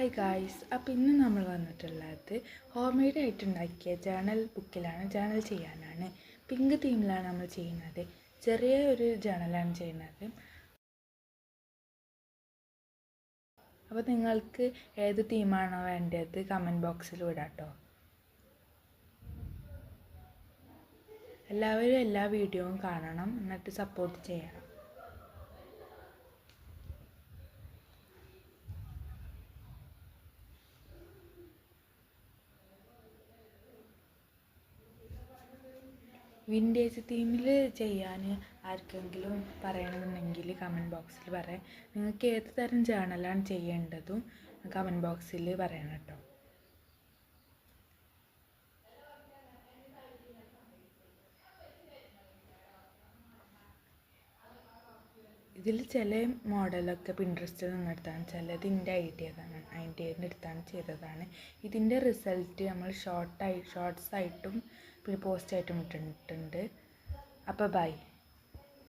Hi guys, അപ്പോൾ ഇന്ന് നമ്മൾ വന്നിട്ടുള്ളത് ഹോം മെയ്ഡ് ആയിട്ടുണ്ടാക്കിയ ജേണൽ ബുക്കിലാണ്. ജേണൽ ചെയ്യാനാണ്. പിങ്ക് തീമിലാണ് നമ്മൾ ചെയ്യുന്നത്. ചെറിയ ഒരു ജേണലാണ് ചെയ്യുന്നത്. അപ്പോൾ നിങ്ങൾക്ക് ഏത് തീമാണോ വേണ്ടത് കമൻറ്റ് ബോക്സിൽ വിടാം കേട്ടോ. എല്ലാവരും എല്ലാ വീഡിയോയും കാണണം, എന്നിട്ട് സപ്പോർട്ട് ചെയ്യണം. വിൻറ്റേജ് തീമിൽ ചെയ്യാൻ ആർക്കെങ്കിലും പറയണമെന്നുണ്ടെങ്കിൽ കമൻറ്റ് ബോക്സിൽ പറയാം. നിങ്ങൾക്ക് ഏത് തരം ജേണലാണ് ചെയ്യേണ്ടതും കമൻറ്റ് ബോക്സിൽ പറയണം കേട്ടോ. ഇതിൽ ചില മോഡലൊക്കെ പിൻട്രസ്റ്റിൽ നിന്നെടുത്താണ്, ചിലത് എൻ്റെ ഐഡിയയിൽ എടുത്താണ് ചെയ്തതാണ്. ഇതിൻ്റെ റിസൾട്ട് നമ്മൾ ഷോർട്സ് ആയിട്ടും പിന്നെ പോസ്റ്റ് ആയിട്ടും ഇട്ടിട്ടുണ്ട്. അപ്പോൾ ബൈ.